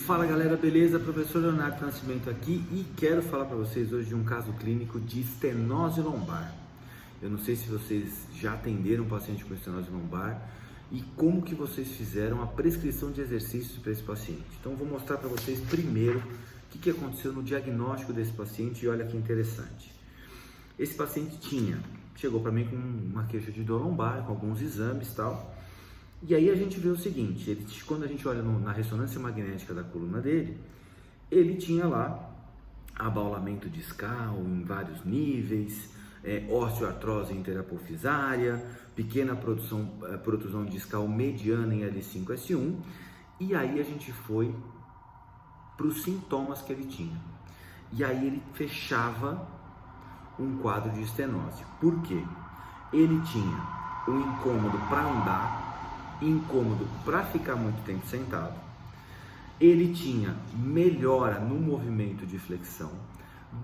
Fala galera, beleza? Professor Leonardo Nascimento aqui e quero falar para vocês hoje de um caso clínico de estenose lombar. Eu não sei se vocês já atenderam um paciente com estenose lombar e como que vocês fizeram a prescrição de exercícios para esse paciente. Então vou mostrar para vocês primeiro o que aconteceu no diagnóstico desse paciente e olha que interessante. Esse paciente chegou para mim com uma queixa de dor lombar, com alguns exames e tal. E aí a gente vê o seguinte, quando a gente olha na ressonância magnética da coluna dele, ele tinha lá abaulamento discal em vários níveis, osteoartrose interapofisária, pequena protusão discal mediana em L5-S1, e aí a gente foi para os sintomas que ele tinha. E aí ele fechava um quadro de estenose. Por quê? Ele tinha um incômodo para andar, incômodo para ficar muito tempo sentado, ele tinha melhora no movimento de flexão,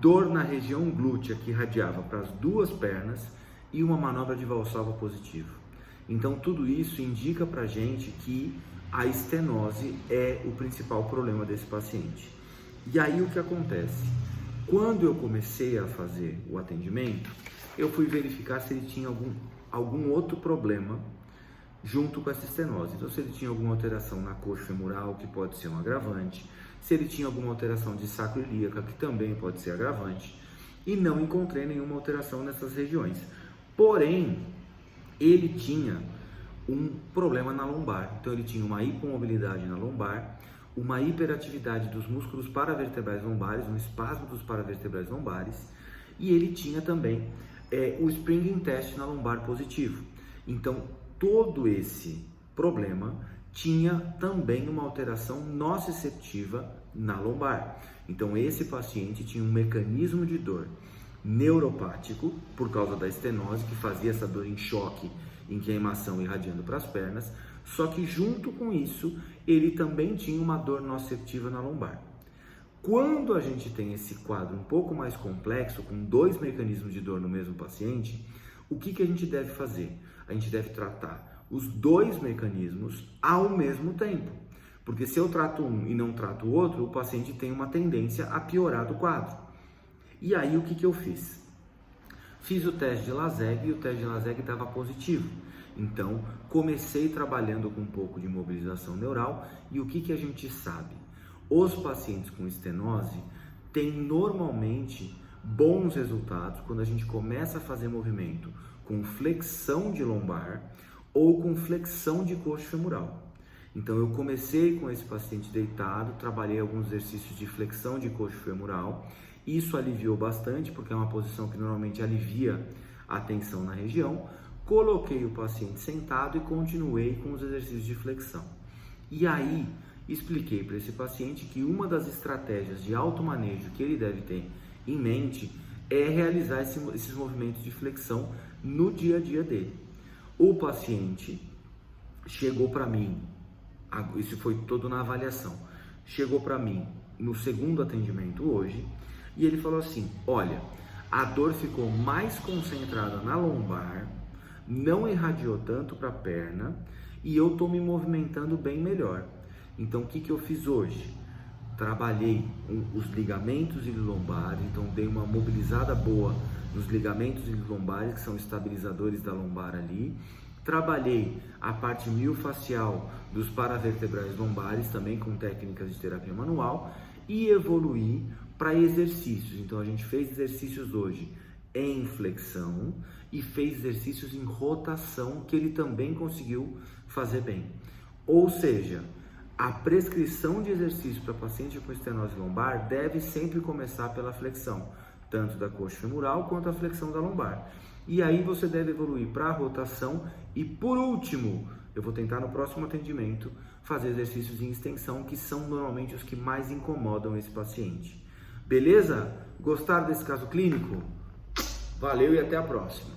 dor na região glútea que irradiava para as duas pernas e uma manobra de Valsalva positivo. Então tudo isso indica para a gente que a estenose é o principal problema desse paciente. E aí o que acontece? Quando eu comecei a fazer o atendimento, eu fui verificar se ele tinha algum outro problema junto com essa estenose. Então, se ele tinha alguma alteração na coxa femoral, que pode ser um agravante, se ele tinha alguma alteração de sacro ilíaca, que também pode ser agravante, e não encontrei nenhuma alteração nessas regiões. Porém, ele tinha um problema na lombar. Então, ele tinha uma hipomobilidade na lombar, uma hiperatividade dos músculos paravertebrais lombares, um espasmo dos paravertebrais lombares, e ele tinha também o spring test na lombar positivo. Então, todo esse problema tinha também uma alteração nociceptiva na lombar. Então, esse paciente tinha um mecanismo de dor neuropático por causa da estenose, que fazia essa dor em choque, em queimação irradiando para as pernas, só que junto com isso, ele também tinha uma dor nociceptiva na lombar. Quando a gente tem esse quadro um pouco mais complexo, com dois mecanismos de dor no mesmo paciente, o que a gente deve fazer? A gente deve tratar os dois mecanismos ao mesmo tempo. Porque se eu trato um e não trato o outro, o paciente tem uma tendência a piorar do quadro. E aí o que eu fiz? Fiz o teste de Laseg e o teste de Laseg estava positivo. Então comecei trabalhando com um pouco de mobilização neural e o que a gente sabe? Os pacientes com estenose têm normalmente bons resultados quando a gente começa a fazer movimento com flexão de lombar ou com flexão de coxa femoral. Então eu comecei com esse paciente deitado, trabalhei alguns exercícios de flexão de coxa femoral. Isso aliviou bastante, porque é uma posição que normalmente alivia a tensão na região. Coloquei o paciente sentado e continuei com os exercícios de flexão. E aí expliquei para esse paciente que uma das estratégias de automanejo que ele deve ter em mente é realizar esses movimentos de flexão no dia a dia dele. O paciente chegou para mim, isso foi todo na avaliação, chegou para mim no segundo atendimento hoje e ele falou assim: olha, a dor ficou mais concentrada na lombar, não irradiou tanto para a perna e eu estou me movimentando bem melhor. Então o que eu fiz hoje? Trabalhei os ligamentos ilio-lombares, então dei uma mobilizada boa nos ligamentos ilio-lombares, que são estabilizadores da lombar ali. Trabalhei a parte miofascial dos paravertebrais lombares, também com técnicas de terapia manual, e evoluí para exercícios. Então a gente fez exercícios hoje em flexão e fez exercícios em rotação, que ele também conseguiu fazer bem. Ou seja, a prescrição de exercício para paciente com estenose lombar deve sempre começar pela flexão, tanto da coxa femoral quanto a flexão da lombar. E aí você deve evoluir para a rotação e, por último, eu vou tentar no próximo atendimento fazer exercícios em extensão, que são normalmente os que mais incomodam esse paciente. Beleza? Gostaram desse caso clínico? Valeu e até a próxima!